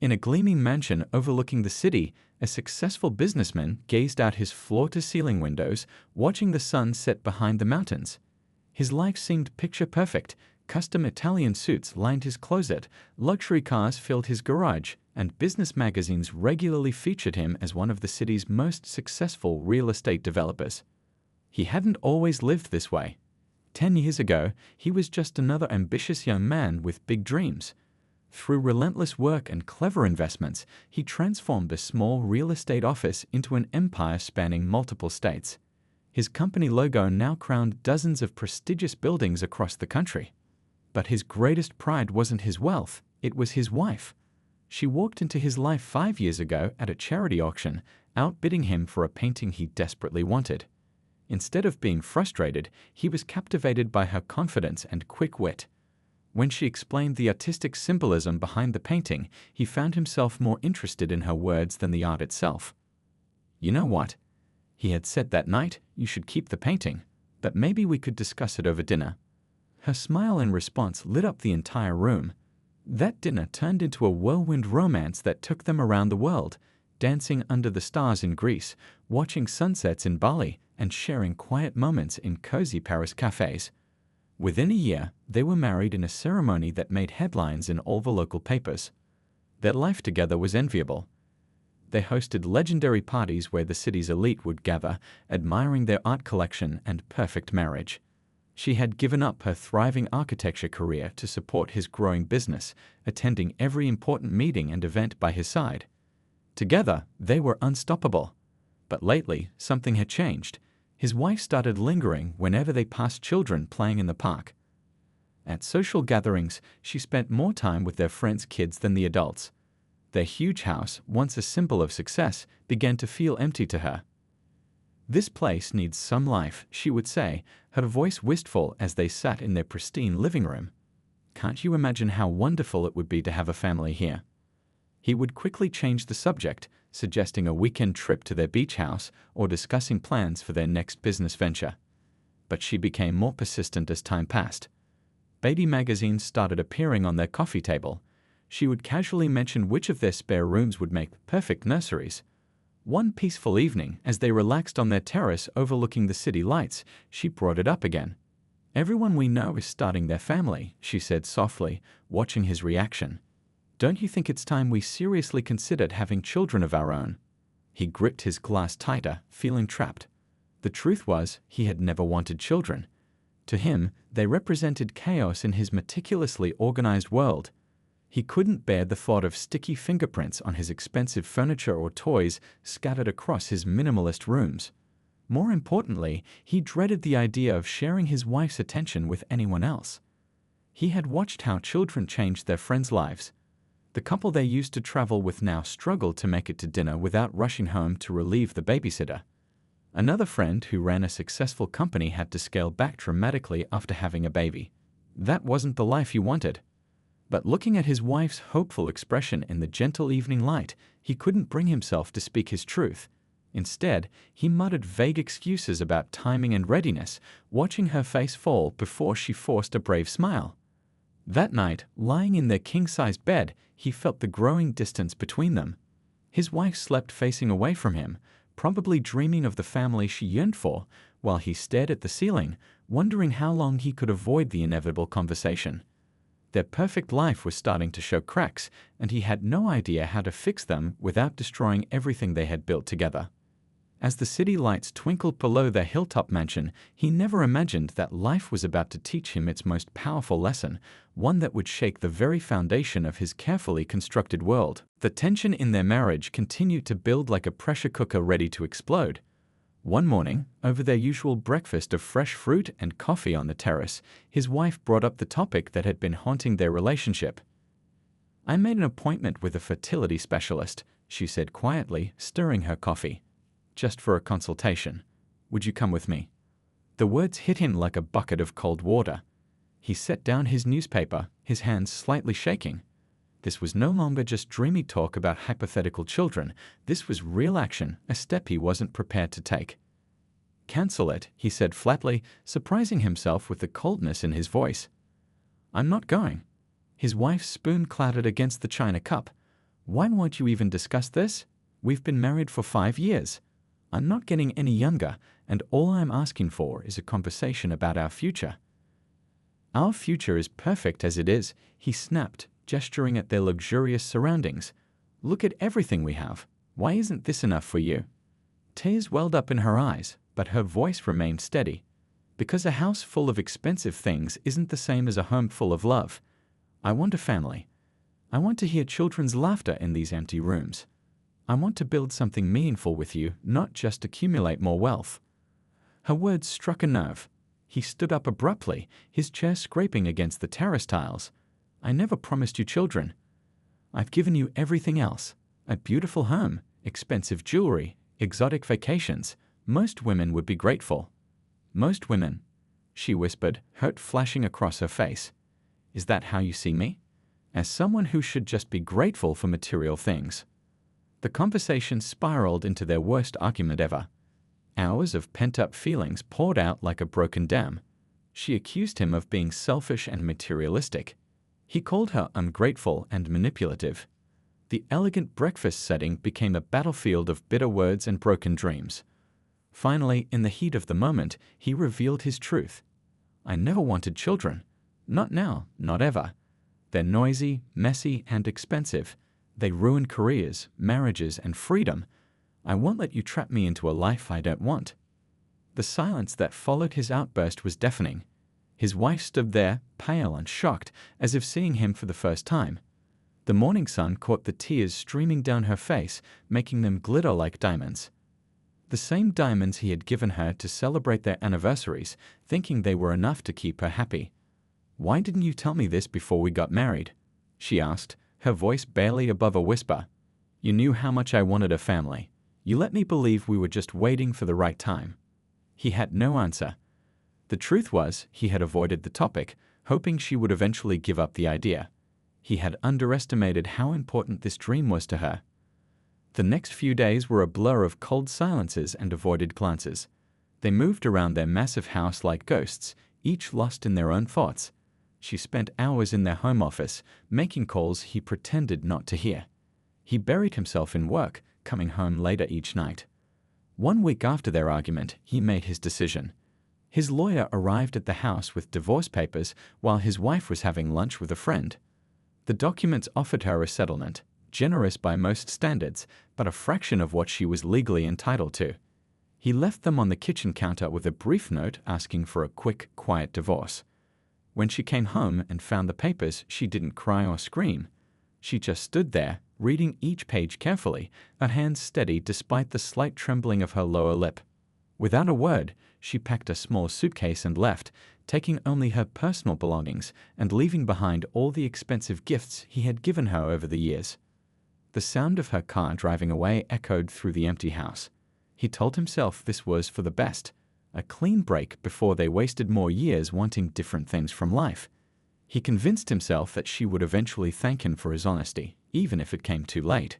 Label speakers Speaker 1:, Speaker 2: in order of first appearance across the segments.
Speaker 1: In a gleaming mansion overlooking the city, a successful businessman gazed out his floor-to-ceiling windows, watching the sun set behind the mountains. His life seemed picture-perfect. Custom Italian suits lined his closet, luxury cars filled his garage, and business magazines regularly featured him as one of the city's most successful real estate developers. He hadn't always lived this way. 10 years ago, he was just another ambitious young man with big dreams. Through relentless work and clever investments, he transformed a small real estate office into an empire spanning multiple states. His company logo now crowned dozens of prestigious buildings across the country. But his greatest pride wasn't his wealth, it was his wife. She walked into his life 5 years ago at a charity auction, outbidding him for a painting he desperately wanted. Instead of being frustrated, he was captivated by her confidence and quick wit. When she explained the artistic symbolism behind the painting, he found himself more interested in her words than the art itself. "You know what?" he had said that night, "you should keep the painting, but maybe we could discuss it over dinner." Her smile in response lit up the entire room. That dinner turned into a whirlwind romance that took them around the world, dancing under the stars in Greece, watching sunsets in Bali, and sharing quiet moments in cozy Paris cafes. Within a year, they were married in a ceremony that made headlines in all the local papers. Their life together was enviable. They hosted legendary parties where the city's elite would gather, admiring their art collection and perfect marriage. She had given up her thriving architecture career to support his growing business, attending every important meeting and event by his side. Together, they were unstoppable. But lately, something had changed. His wife started lingering whenever they passed children playing in the park. At social gatherings, she spent more time with their friends' kids than the adults. Their huge house, once a symbol of success, began to feel empty to her. "This place needs some life," she would say, her voice wistful as they sat in their pristine living room. "Can't you imagine how wonderful it would be to have a family here?" He would quickly change the subject, suggesting a weekend trip to their beach house or discussing plans for their next business venture. But she became more persistent as time passed. Baby magazines started appearing on their coffee table. She would casually mention which of their spare rooms would make perfect nurseries. One peaceful evening, as they relaxed on their terrace overlooking the city lights, she brought it up again. "Everyone we know is starting their family," she said softly, watching his reaction. "Don't you think it's time we seriously considered having children of our own?" He gripped his glass tighter, feeling trapped. The truth was, he had never wanted children. To him, they represented chaos in his meticulously organized world. He couldn't bear the thought of sticky fingerprints on his expensive furniture or toys scattered across his minimalist rooms. More importantly, he dreaded the idea of sharing his wife's attention with anyone else. He had watched how children changed their friends' lives. The couple they used to travel with now struggled to make it to dinner without rushing home to relieve the babysitter. Another friend who ran a successful company had to scale back dramatically after having a baby. That wasn't the life he wanted. But looking at his wife's hopeful expression in the gentle evening light, he couldn't bring himself to speak his truth. Instead, he muttered vague excuses about timing and readiness, watching her face fall before she forced a brave smile. That night, lying in their king-sized bed, he felt the growing distance between them. His wife slept facing away from him, probably dreaming of the family she yearned for, while he stared at the ceiling, wondering how long he could avoid the inevitable conversation. Their perfect life was starting to show cracks, and he had no idea how to fix them without destroying everything they had built together. As the city lights twinkled below their hilltop mansion, he never imagined that life was about to teach him its most powerful lesson, one that would shake the very foundation of his carefully constructed world. The tension in their marriage continued to build like a pressure cooker ready to explode. One morning, over their usual breakfast of fresh fruit and coffee on the terrace, his wife brought up the topic that had been haunting their relationship. "I made an appointment with a fertility specialist," she said quietly, stirring her coffee. "Just for a consultation. Would you come with me?" The words hit him like a bucket of cold water. He set down his newspaper, his hands slightly shaking. This was no longer just dreamy talk about hypothetical children. This was real action, a step he wasn't prepared to take. "Cancel it," he said flatly, surprising himself with the coldness in his voice. "I'm not going." His wife's spoon clattered against the china cup. Why won't you even discuss this? We've been married for 5 years. I'm not getting any younger, and all I'm asking for is a conversation about our future." "Our future is perfect as it is," he snapped, gesturing at their luxurious surroundings. "Look at everything we have. Why isn't this enough for you?" Tears welled up in her eyes, but her voice remained steady. "Because a house full of expensive things isn't the same as a home full of love. I want a family. I want to hear children's laughter in these empty rooms. I want to build something meaningful with you, not just accumulate more wealth." Her words struck a nerve. He stood up abruptly, his chair scraping against the terrace tiles. "I never promised you children. I've given you everything else. A beautiful home, expensive jewelry, exotic vacations. Most women would be grateful." "Most women," she whispered, hurt flashing across her face. "Is that how you see me? As someone who should just be grateful for material things?" The conversation spiraled into their worst argument ever. Hours of pent-up feelings poured out like a broken dam. She accused him of being selfish and materialistic. He called her ungrateful and manipulative. The elegant breakfast setting became a battlefield of bitter words and broken dreams. Finally, in the heat of the moment, he revealed his truth. "I never wanted children. Not now, not ever. They're noisy, messy, and expensive. They ruin careers, marriages, and freedom. I won't let you trap me into a life I don't want." The silence that followed his outburst was deafening. His wife stood there, pale and shocked, as if seeing him for the first time. The morning sun caught the tears streaming down her face, making them glitter like diamonds. The same diamonds he had given her to celebrate their anniversaries, thinking they were enough to keep her happy. "Why didn't you tell me this before we got married?" she asked, her voice barely above a whisper. "You knew how much I wanted a family. You let me believe we were just waiting for the right time." He had no answer. The truth was, he had avoided the topic, hoping she would eventually give up the idea. He had underestimated how important this dream was to her. The next few days were a blur of cold silences and avoided glances. They moved around their massive house like ghosts, each lost in their own thoughts. She spent hours in their home office, making calls he pretended not to hear. He buried himself in work, coming home later each night. 1 week after their argument, he made his decision. His lawyer arrived at the house with divorce papers while his wife was having lunch with a friend. The documents offered her a settlement, generous by most standards, but a fraction of what she was legally entitled to. He left them on the kitchen counter with a brief note asking for a quick, quiet divorce. When she came home and found the papers, she didn't cry or scream. She just stood there, reading each page carefully, her hands steady despite the slight trembling of her lower lip. Without a word, she packed a small suitcase and left, taking only her personal belongings and leaving behind all the expensive gifts he had given her over the years. The sound of her car driving away echoed through the empty house. He told himself this was for the best, a clean break before they wasted more years wanting different things from life. He convinced himself that she would eventually thank him for his honesty, even if it came too late.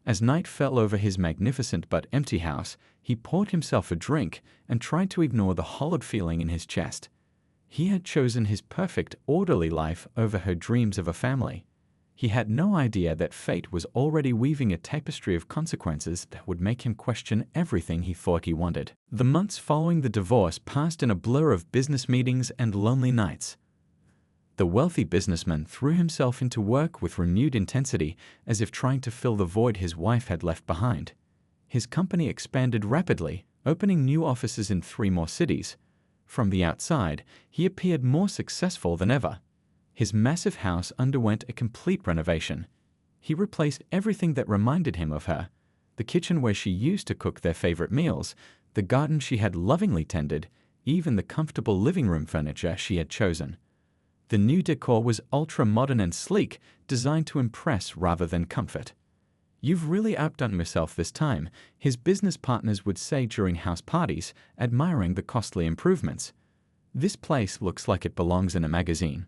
Speaker 1: As night fell over his magnificent but empty house, he poured himself a drink and tried to ignore the hollowed feeling in his chest. He had chosen his perfect, orderly life over her dreams of a family. He had no idea that fate was already weaving a tapestry of consequences that would make him question everything he thought he wanted. The months following the divorce passed in a blur of business meetings and lonely nights. The wealthy businessman threw himself into work with renewed intensity, as if trying to fill the void his wife had left behind. His company expanded rapidly, opening new offices in 3 more cities. From the outside, he appeared more successful than ever. His massive house underwent a complete renovation. He replaced everything that reminded him of her: the kitchen where she used to cook their favorite meals, the garden she had lovingly tended, even the comfortable living room furniture she had chosen. The new decor was ultra-modern and sleek, designed to impress rather than comfort. "You've really outdone yourself this time," his business partners would say during house parties, admiring the costly improvements. "This place looks like it belongs in a magazine."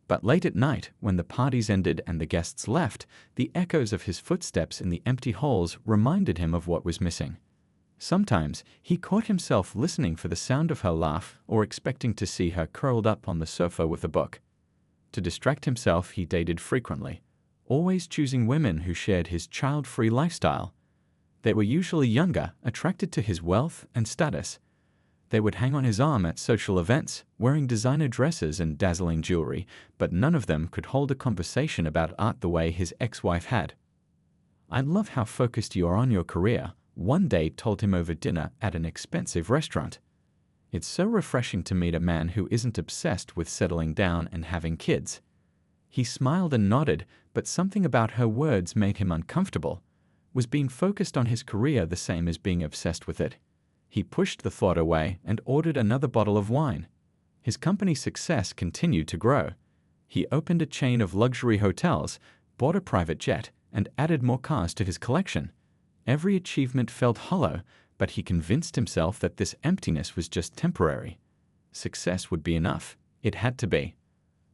Speaker 1: But late at night, when the parties ended and the guests left, the echoes of his footsteps in the empty halls reminded him of what was missing. Sometimes he caught himself listening for the sound of her laugh or expecting to see her curled up on the sofa with a book. To distract himself, he dated frequently. always choosing women who shared his child-free lifestyle. They were usually younger, attracted to his wealth and status. They would hang on his arm at social events, wearing designer dresses and dazzling jewelry, but none of them could hold a conversation about art the way his ex-wife had. "I love how focused you are on your career," one date told him over dinner at an expensive restaurant. "It's so refreshing to meet a man who isn't obsessed with settling down and having kids." He smiled and nodded, but something about her words made him uncomfortable. Was being focused on his career the same as being obsessed with it? He pushed the thought away and ordered another bottle of wine. His company's success continued to grow. He opened a chain of luxury hotels, bought a private jet, and added more cars to his collection. Every achievement felt hollow, but he convinced himself that this emptiness was just temporary. Success would be enough. It had to be.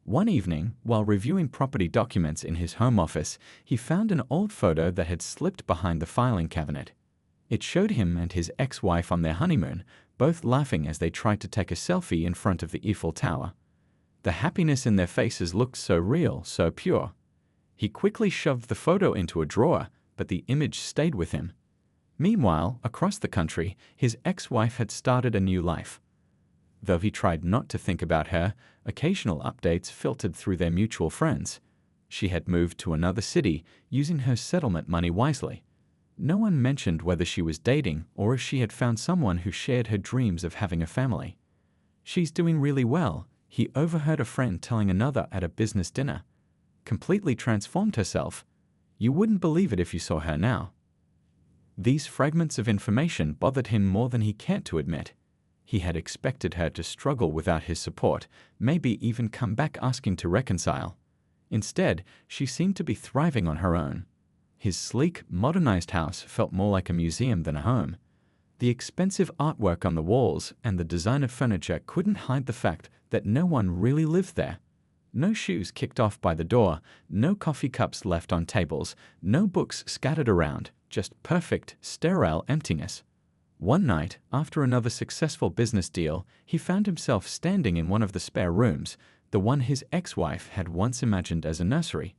Speaker 1: One evening, while reviewing property documents in his home office, he found an old photo that had slipped behind the filing cabinet. It showed him and his ex-wife on their honeymoon, both laughing as they tried to take a selfie in front of the Eiffel Tower. The happiness in their faces looked so real, so pure. He quickly shoved the photo into a drawer, but the image stayed with him. Meanwhile, across the country, his ex-wife had started a new life. Though he tried not to think about her, occasional updates filtered through their mutual friends. She had moved to another city, using her settlement money wisely. No one mentioned whether she was dating or if she had found someone who shared her dreams of having a family. "She's doing really well," he overheard a friend telling another at a business dinner. "Completely transformed herself. You wouldn't believe it if you saw her now." These fragments of information bothered him more than he cared to admit. He had expected her to struggle without his support, maybe even come back asking to reconcile. Instead, she seemed to be thriving on her own. His sleek, modernized house felt more like a museum than a home. The expensive artwork on the walls and the designer furniture couldn't hide the fact that no one really lived there. No shoes kicked off by the door, no coffee cups left on tables, no books scattered around, just perfect, sterile emptiness. One night, after another successful business deal, he found himself standing in one of the spare rooms, the one his ex-wife had once imagined as a nursery.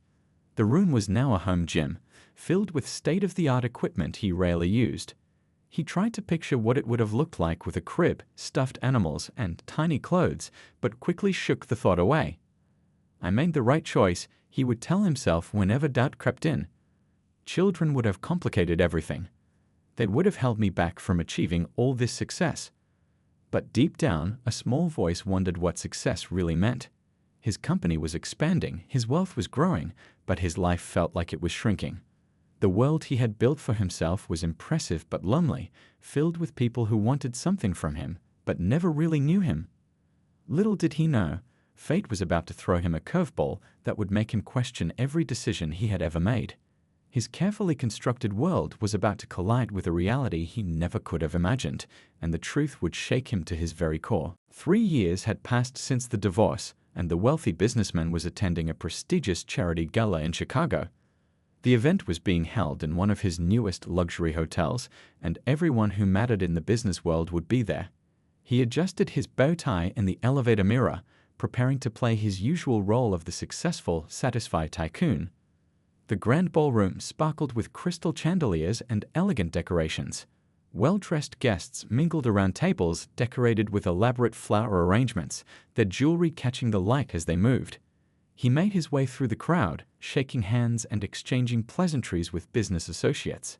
Speaker 1: The room was now a home gym, filled with state-of-the-art equipment he rarely used. He tried to picture what it would have looked like with a crib, stuffed animals, and tiny clothes, but quickly shook the thought away. "I made the right choice," he would tell himself whenever doubt crept in. "Children would have complicated everything. They would have held me back from achieving all this success." But deep down, a small voice wondered what success really meant. His company was expanding, his wealth was growing, but his life felt like it was shrinking. The world he had built for himself was impressive but lonely, filled with people who wanted something from him, but never really knew him. Little did he know, fate was about to throw him a curveball that would make him question every decision he had ever made. His carefully constructed world was about to collide with a reality he never could have imagined, and the truth would shake him to his very core. 3 years had passed since the divorce, and the wealthy businessman was attending a prestigious charity gala in Chicago. The event was being held in one of his newest luxury hotels, and everyone who mattered in the business world would be there. He adjusted his bow tie in the elevator mirror, preparing to play his usual role of the successful, satisfied tycoon. The grand ballroom sparkled with crystal chandeliers and elegant decorations. Well-dressed guests mingled around tables decorated with elaborate flower arrangements, their jewelry catching the light as they moved. He made his way through the crowd, shaking hands and exchanging pleasantries with business associates.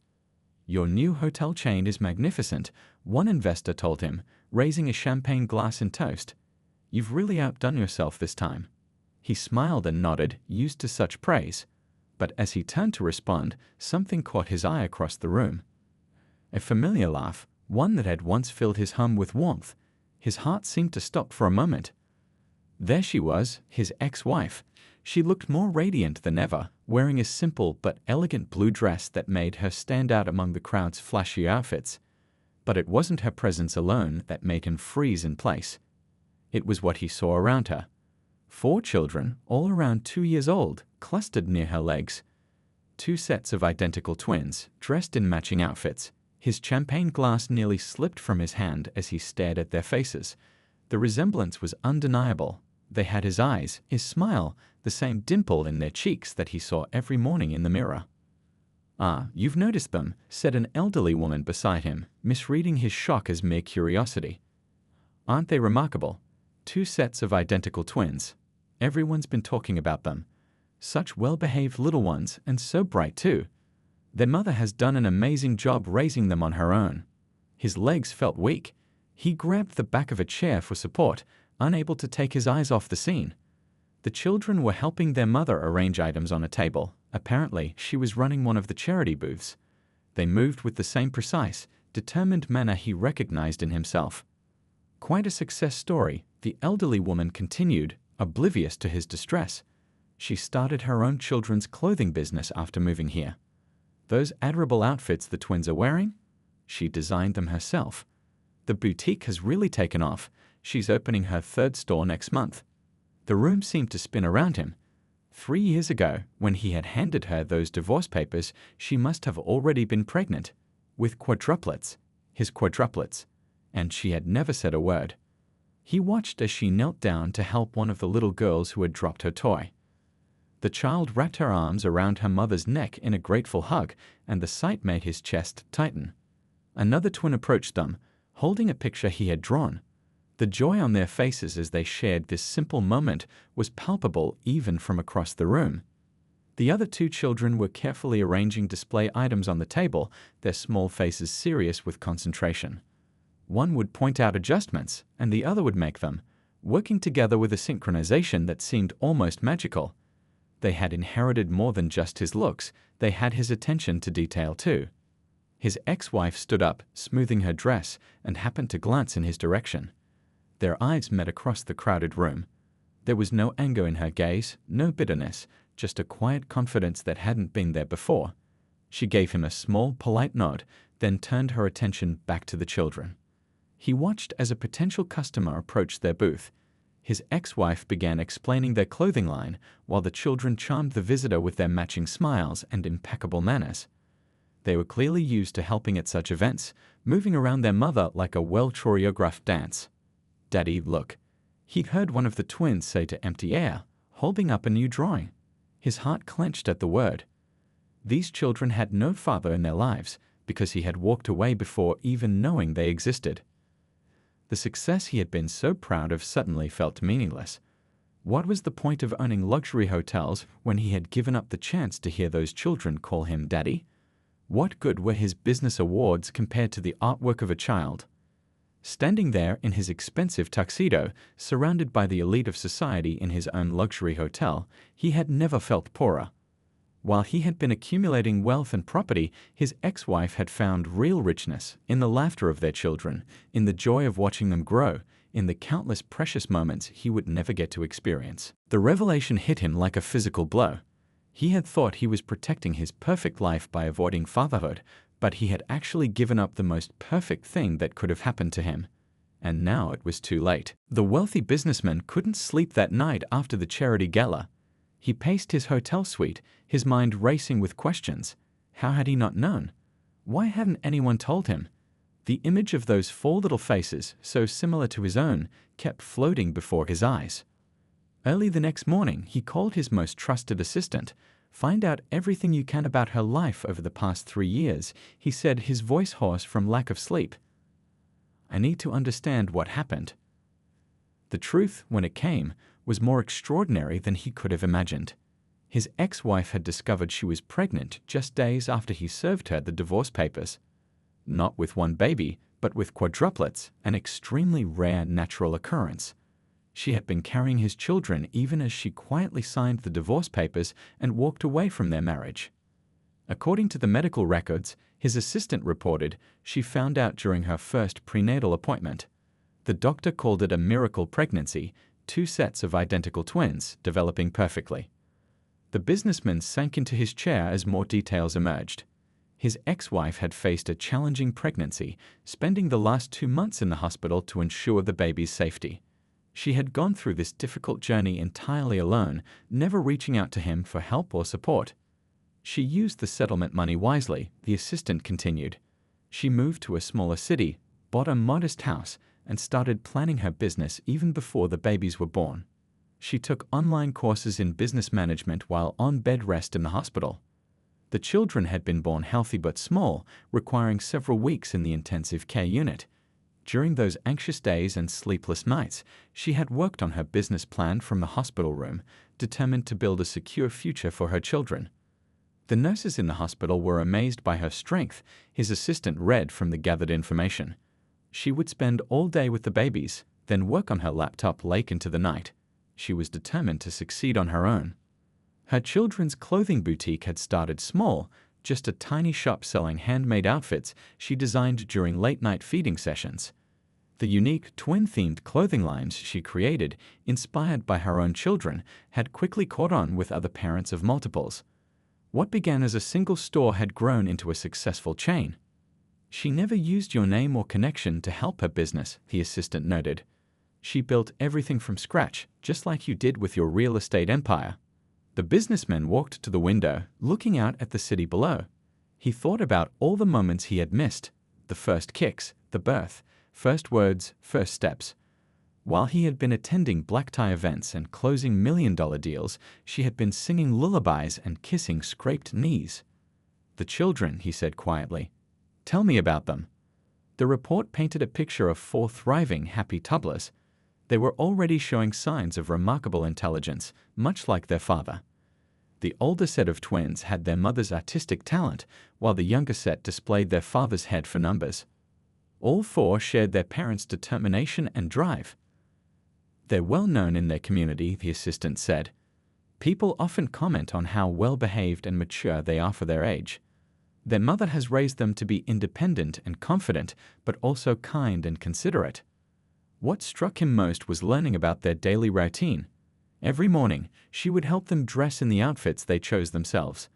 Speaker 1: "Your new hotel chain is magnificent," one investor told him, raising a champagne glass in toast. "You've really outdone yourself this time." He smiled and nodded, used to such praise. But as he turned to respond, something caught his eye across the room. A familiar laugh, one that had once filled his home with warmth. His heart seemed to stop for a moment. There she was, his ex-wife. She looked more radiant than ever, wearing a simple but elegant blue dress that made her stand out among the crowd's flashy outfits. But it wasn't her presence alone that made him freeze in place. It was what he saw around her. 4 children, all around 2 years old, clustered near her legs. 2 sets of identical twins, dressed in matching outfits. His champagne glass nearly slipped from his hand as he stared at their faces. The resemblance was undeniable. They had his eyes, his smile, the same dimple in their cheeks that he saw every morning in the mirror. "Ah, you've noticed them," said an elderly woman beside him, misreading his shock as mere curiosity. "Aren't they remarkable? 2 sets of identical twins. Everyone's been talking about them. Such well-behaved little ones, and so bright too. Their mother has done an amazing job raising them on her own." His legs felt weak. He grabbed the back of a chair for support, unable to take his eyes off the scene. The children were helping their mother arrange items on a table. Apparently, she was running one of the charity booths. They moved with the same precise, determined manner he recognized in himself. Quite a success story, the elderly woman continued, oblivious to his distress. She started her own children's clothing business after moving here. Those admirable outfits the twins are wearing? She designed them herself. The boutique has really taken off. She's opening her 3rd store next month. The room seemed to spin around him. 3 years ago, when he had handed her those divorce papers, she must have already been pregnant. With quadruplets. His quadruplets. And she had never said a word. He watched as she knelt down to help one of the little girls who had dropped her toy. The child wrapped her arms around her mother's neck in a grateful hug, and the sight made his chest tighten. Another twin approached them, holding a picture he had drawn. The joy on their faces as they shared this simple moment was palpable even from across the room. The other 2 children were carefully arranging display items on the table, their small faces serious with concentration. One would point out adjustments, and the other would make them, working together with a synchronization that seemed almost magical. They had inherited more than just his looks, they had his attention to detail too. His ex-wife stood up, smoothing her dress, and happened to glance in his direction. Their eyes met across the crowded room. There was no anger in her gaze, no bitterness, just a quiet confidence that hadn't been there before. She gave him a small, polite nod, then turned her attention back to the children. He watched as a potential customer approached their booth. His ex-wife began explaining their clothing line, while the children charmed the visitor with their matching smiles and impeccable manners. They were clearly used to helping at such events, moving around their mother like a well-choreographed dance. "Daddy, look." He'd heard one of the twins say to empty air, holding up a new drawing. His heart clenched at the word. These children had no father in their lives, because he had walked away before even knowing they existed. The success he had been so proud of suddenly felt meaningless. What was the point of owning luxury hotels when he had given up the chance to hear those children call him daddy? What good were his business awards compared to the artwork of a child? Standing there in his expensive tuxedo, surrounded by the elite of society in his own luxury hotel, he had never felt poorer. While he had been accumulating wealth and property, his ex-wife had found real richness in the laughter of their children, in the joy of watching them grow, in the countless precious moments he would never get to experience. The revelation hit him like a physical blow. He had thought he was protecting his perfect life by avoiding fatherhood, but he had actually given up the most perfect thing that could have happened to him. And now it was too late. The wealthy businessman couldn't sleep that night after the charity gala. He paced his hotel suite, his mind racing with questions. How had he not known? Why hadn't anyone told him? The image of those 4 little faces, so similar to his own, kept floating before his eyes. Early the next morning, he called his most trusted assistant. "Find out everything you can about her life over the past 3 years," he said, his voice hoarse from lack of sleep. "I need to understand what happened." The truth, when it came, was more extraordinary than he could have imagined. His ex-wife had discovered she was pregnant just days after he served her the divorce papers. Not with 1 baby, but with quadruplets, an extremely rare natural occurrence. She had been carrying his children even as she quietly signed the divorce papers and walked away from their marriage. According to the medical records, his assistant reported, she found out during her first prenatal appointment. The doctor called it a miracle pregnancy, 2 sets of identical twins developing perfectly. The businessman sank into his chair as more details emerged. His ex-wife had faced a challenging pregnancy, spending the last 2 months in the hospital to ensure the baby's safety. She had gone through this difficult journey entirely alone, never reaching out to him for help or support. She used the settlement money wisely, the assistant continued. She moved to a smaller city, bought a modest house, and started planning her business even before the babies were born. She took online courses in business management while on bed rest in the hospital. The children had been born healthy but small, requiring several weeks in the intensive care unit. During those anxious days and sleepless nights, she had worked on her business plan from the hospital room, determined to build a secure future for her children. The nurses in the hospital were amazed by her strength, his assistant read from the gathered information. She would spend all day with the babies, then work on her laptop late into the night. She was determined to succeed on her own. Her children's clothing boutique had started small, just a tiny shop selling handmade outfits she designed during late-night feeding sessions. The unique twin-themed clothing lines she created, inspired by her own children, had quickly caught on with other parents of multiples. What began as a single store had grown into a successful chain. She never used your name or connection to help her business, the assistant noted. She built everything from scratch, just like you did with your real estate empire. The businessman walked to the window, looking out at the city below. He thought about all the moments he had missed, the first kicks, the birth, first words, first steps. While he had been attending black tie events and closing million-dollar deals, she had been singing lullabies and kissing scraped knees. "The children," he said quietly. "Tell me about them." The report painted a picture of 4 thriving, happy toddlers. They were already showing signs of remarkable intelligence, much like their father. The older set of twins had their mother's artistic talent, while the younger set displayed their father's head for numbers. All 4 shared their parents' determination and drive. "They're well known in their community," the assistant said. "People often comment on how well-behaved and mature they are for their age. Their mother has raised them to be independent and confident, but also kind and considerate." What struck him most was learning about their daily routine. Every morning, she would help them dress in the outfits they chose themselves.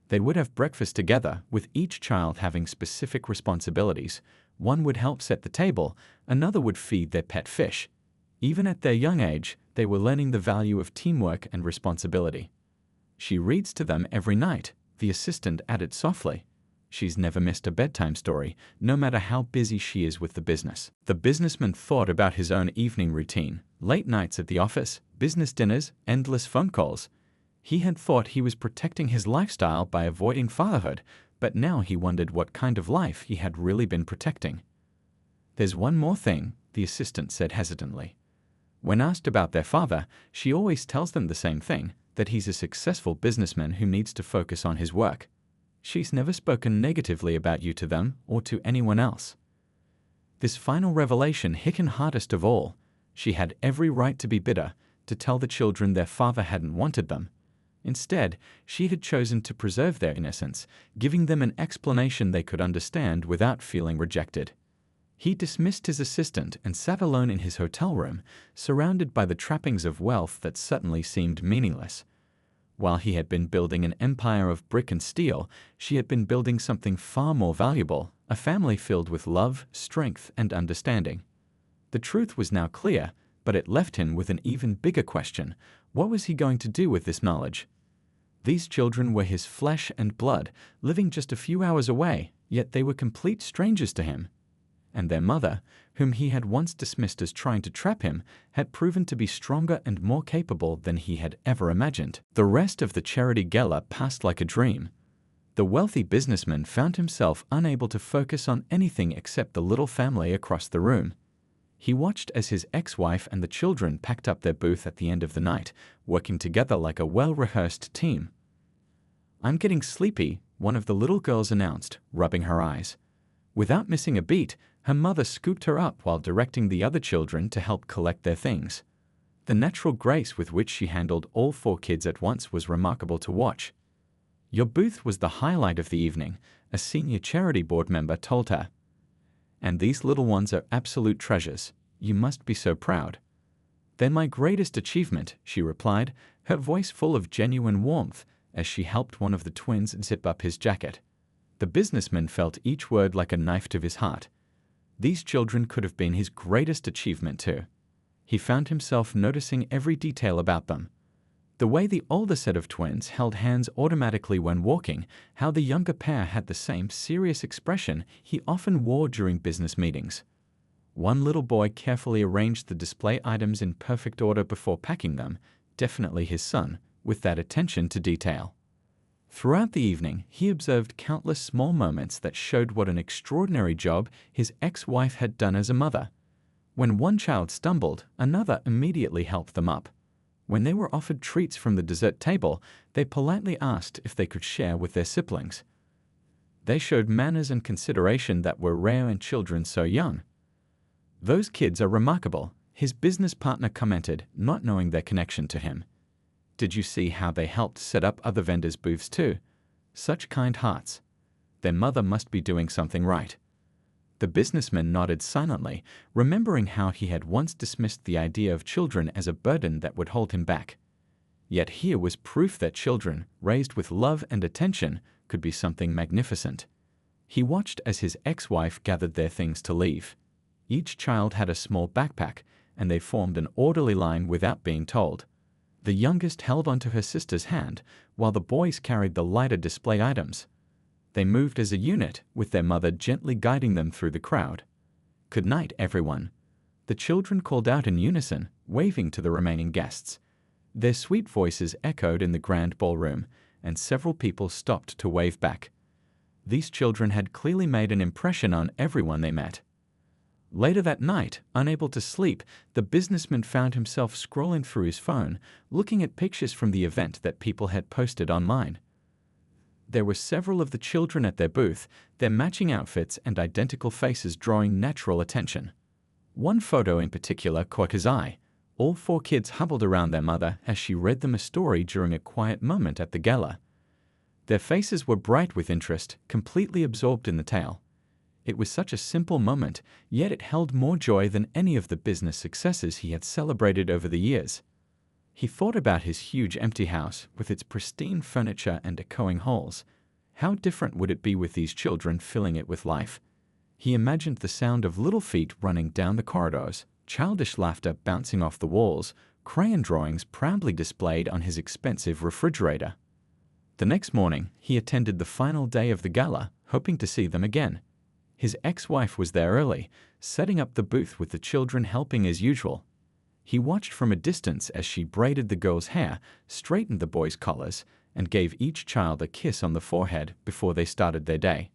Speaker 1: They would have breakfast together, with each child having specific responsibilities. One would help set the table, another would feed their pet fish. Even at their young age, they were learning the value of teamwork and responsibility. "She reads to them every night," the assistant added softly. "She's never missed a bedtime story, no matter how busy she is with the business." The businessman thought about his own evening routine, late nights at the office, business dinners, endless phone calls. He had thought he was protecting his lifestyle by avoiding fatherhood, but now he wondered what kind of life he had really been protecting. "There's one more thing," the assistant said hesitantly. When asked about their father, she always tells them the same thing, that he's a successful businessman who needs to focus on his work. She's never spoken negatively about you to them or to anyone else. This final revelation hit him hardest of all. She had every right to be bitter, to tell the children their father hadn't wanted them. Instead, she had chosen to preserve their innocence, giving them an explanation they could understand without feeling rejected. He dismissed his assistant and sat alone in his hotel room, surrounded by the trappings of wealth that suddenly seemed meaningless. While he had been building an empire of brick and steel, she had been building something far more valuable, a family filled with love, strength, and understanding. The truth was now clear, but it left him with an even bigger question. What was he going to do with this knowledge? These children were his flesh and blood, living just a few hours away, yet they were complete strangers to him. And their mother, whom he had once dismissed as trying to trap him, had proven to be stronger and more capable than he had ever imagined. The rest of the charity gala passed like a dream. The wealthy businessman found himself unable to focus on anything except the little family across the room. He watched as his ex-wife and the children packed up their booth at the end of the night, working together like a well-rehearsed team. "I'm getting sleepy," one of the little girls announced, rubbing her eyes. Without missing a beat, her mother scooped her up while directing the other children to help collect their things. The natural grace with which she handled all 4 kids at once was remarkable to watch. "Your booth was the highlight of the evening," a senior charity board member told her. "And these little ones are absolute treasures. You must be so proud." "They're my greatest achievement," she replied, her voice full of genuine warmth, as she helped one of the twins zip up his jacket. The businessman felt each word like a knife to his heart. These children could have been his greatest achievement too. He found himself noticing every detail about them. The way the older set of twins held hands automatically when walking, how the younger pair had the same serious expression he often wore during business meetings. One little boy carefully arranged the display items in perfect order before packing them, definitely his son, with that attention to detail. Throughout the evening, he observed countless small moments that showed what an extraordinary job his ex-wife had done as a mother. When one child stumbled, another immediately helped them up. When they were offered treats from the dessert table, they politely asked if they could share with their siblings. They showed manners and consideration that were rare in children so young. "Those kids are remarkable," his business partner commented, not knowing their connection to him. "Did you see how they helped set up other vendors' booths too? Such kind hearts. Their mother must be doing something right." The businessman nodded silently, remembering how he had once dismissed the idea of children as a burden that would hold him back. Yet here was proof that children, raised with love and attention, could be something magnificent. He watched as his ex-wife gathered their things to leave. Each child had a small backpack, and they formed an orderly line without being told. The youngest held onto her sister's hand, while the boys carried the lighter display items. They moved as a unit, with their mother gently guiding them through the crowd. "Good night, everyone," the children called out in unison, waving to the remaining guests. Their sweet voices echoed in the grand ballroom, and several people stopped to wave back. These children had clearly made an impression on everyone they met. Later that night, unable to sleep, the businessman found himself scrolling through his phone, looking at pictures from the event that people had posted online. There were several of the children at their booth, their matching outfits and identical faces drawing natural attention. One photo in particular caught his eye. All 4 kids huddled around their mother as she read them a story during a quiet moment at the gala. Their faces were bright with interest, completely absorbed in the tale. It was such a simple moment, yet it held more joy than any of the business successes he had celebrated over the years. He thought about his huge empty house, with its pristine furniture and echoing halls. How different would it be with these children filling it with life? He imagined the sound of little feet running down the corridors, childish laughter bouncing off the walls, crayon drawings proudly displayed on his expensive refrigerator. The next morning, he attended the final day of the gala, hoping to see them again. His ex-wife was there early, setting up the booth with the children helping as usual. He watched from a distance as she braided the girls' hair, straightened the boys' collars, and gave each child a kiss on the forehead before they started their day.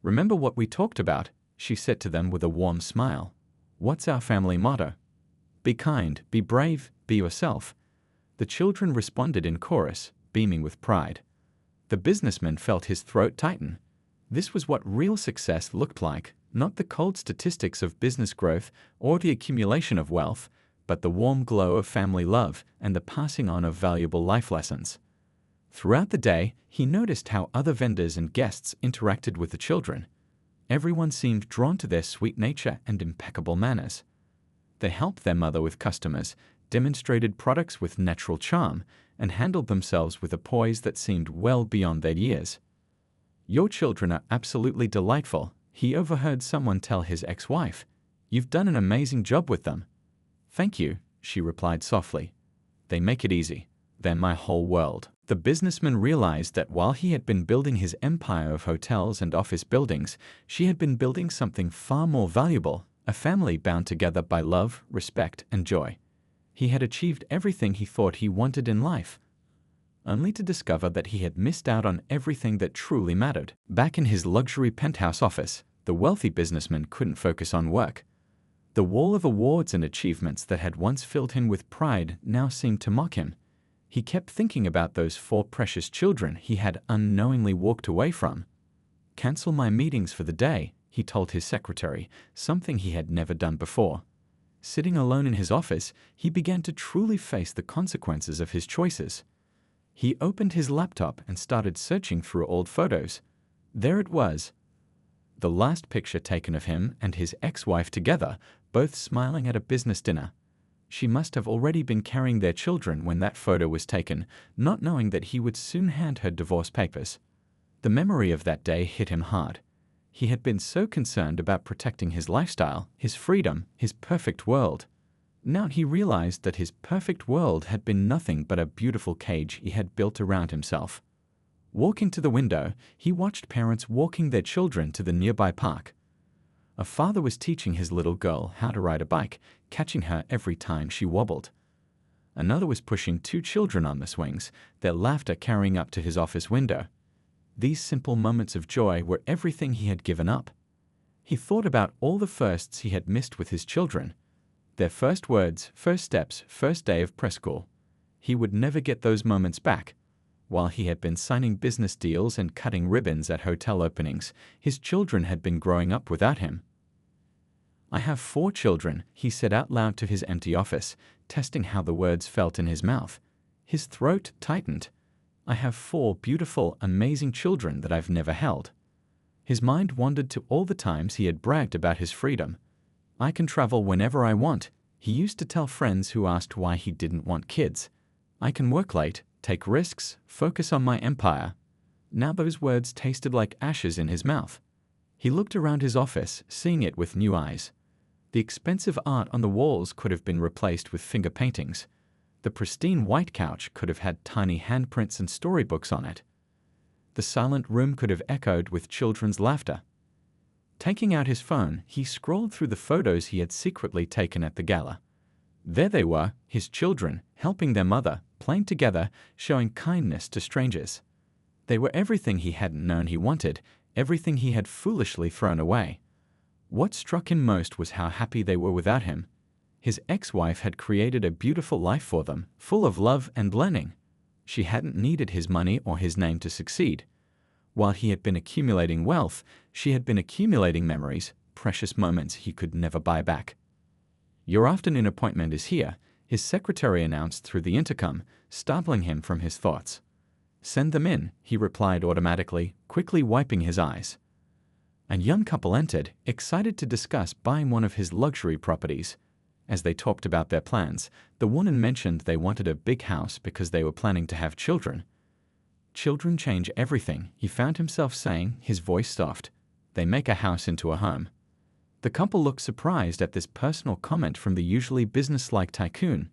Speaker 1: "Remember what we talked about?" she said to them with a warm smile. "What's our family motto? Be kind, be brave, be yourself." The children responded in chorus, beaming with pride. The businessman felt his throat tighten. This was what real success looked like, not the cold statistics of business growth or the accumulation of wealth, but the warm glow of family love and the passing on of valuable life lessons. Throughout the day, he noticed how other vendors and guests interacted with the children. Everyone seemed drawn to their sweet nature and impeccable manners. They helped their mother with customers, demonstrated products with natural charm, and handled themselves with a poise that seemed well beyond their years. "Your children are absolutely delightful," he overheard someone tell his ex-wife. "You've done an amazing job with them." "Thank you," she replied softly. "They make it easy. They're my whole world." The businessman realized that while he had been building his empire of hotels and office buildings, she had been building something far more valuable, a family bound together by love, respect, and joy. He had achieved everything he thought he wanted in life, only to discover that he had missed out on everything that truly mattered. Back in his luxury penthouse office, the wealthy businessman couldn't focus on work. The wall of awards and achievements that had once filled him with pride now seemed to mock him. He kept thinking about those 4 precious children he had unknowingly walked away from. "Cancel my meetings for the day," he told his secretary, something he had never done before. Sitting alone in his office, he began to truly face the consequences of his choices. He opened his laptop and started searching through old photos. There it was. The last picture taken of him and his ex-wife together, both smiling at a business dinner. She must have already been carrying their children when that photo was taken, not knowing that he would soon hand her divorce papers. The memory of that day hit him hard. He had been so concerned about protecting his lifestyle, his freedom, his perfect world. Now he realized that his perfect world had been nothing but a beautiful cage he had built around himself. Walking to the window, he watched parents walking their children to the nearby park. A father was teaching his little girl how to ride a bike, catching her every time she wobbled. Another was pushing two children on the swings, their laughter carrying up to his office window. These simple moments of joy were everything he had given up. He thought about all the firsts he had missed with his children. Their first words, first steps, first day of preschool. He would never get those moments back. While he had been signing business deals and cutting ribbons at hotel openings, his children had been growing up without him. "I have 4 children," he said out loud to his empty office, testing how the words felt in his mouth. His throat tightened. "I have 4 beautiful, amazing children that I've never held." His mind wandered to all the times he had bragged about his freedom. "I can travel whenever I want," he used to tell friends who asked why he didn't want kids. "I can work late, take risks, focus on my empire." Now those words tasted like ashes in his mouth. He looked around his office, seeing it with new eyes. The expensive art on the walls could have been replaced with finger paintings. The pristine white couch could have had tiny handprints and storybooks on it. The silent room could have echoed with children's laughter. Taking out his phone, he scrolled through the photos he had secretly taken at the gala. There they were, his children, helping their mother, playing together, showing kindness to strangers. They were everything he hadn't known he wanted, everything he had foolishly thrown away. What struck him most was how happy they were without him. His ex-wife had created a beautiful life for them, full of love and learning. She hadn't needed his money or his name to succeed. While he had been accumulating wealth, she had been accumulating memories, precious moments he could never buy back. "Your afternoon appointment is here," his secretary announced through the intercom, startling him from his thoughts. "Send them in," he replied automatically, quickly wiping his eyes. A young couple entered, excited to discuss buying one of his luxury properties. As they talked about their plans, the woman mentioned they wanted a big house because they were planning to have children. "Children change everything," he found himself saying, his voice soft. "They make a house into a home." The couple looked surprised at this personal comment from the usually businesslike tycoon.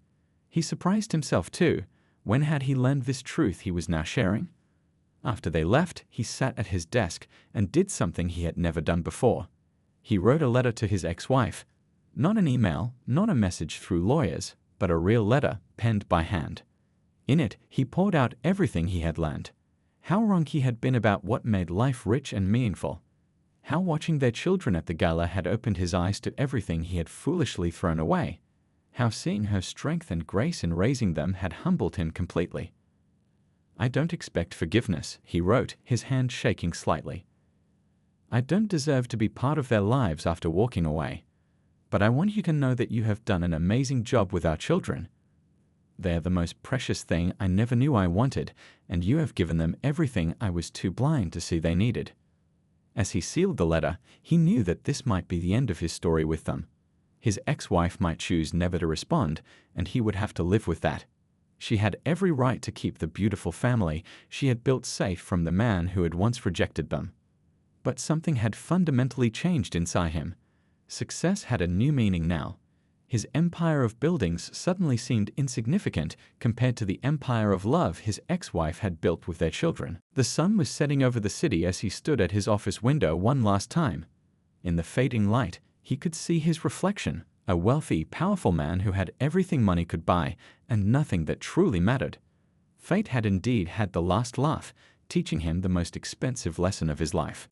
Speaker 1: He surprised himself too. When had he learned this truth he was now sharing? After they left, he sat at his desk and did something he had never done before. He wrote a letter to his ex-wife. Not an email, not a message through lawyers, but a real letter, penned by hand. In it, he poured out everything he had learned. How wrong he had been about what made life rich and meaningful. How watching their children at the gala had opened his eyes to everything he had foolishly thrown away. How seeing her strength and grace in raising them had humbled him completely. "I don't expect forgiveness," he wrote, his hand shaking slightly. "I don't deserve to be part of their lives after walking away. But I want you to know that you have done an amazing job with our children. They are the most precious thing I never knew I wanted, and you have given them everything I was too blind to see they needed." As he sealed the letter, he knew that this might be the end of his story with them. His ex-wife might choose never to respond, and he would have to live with that. She had every right to keep the beautiful family she had built safe from the man who had once rejected them. But something had fundamentally changed inside him. Success had a new meaning now. His empire of buildings suddenly seemed insignificant compared to the empire of love his ex-wife had built with their children. The sun was setting over the city as he stood at his office window one last time. In the fading light, he could see his reflection, a wealthy, powerful man who had everything money could buy and nothing that truly mattered. Fate had indeed had the last laugh, teaching him the most expensive lesson of his life.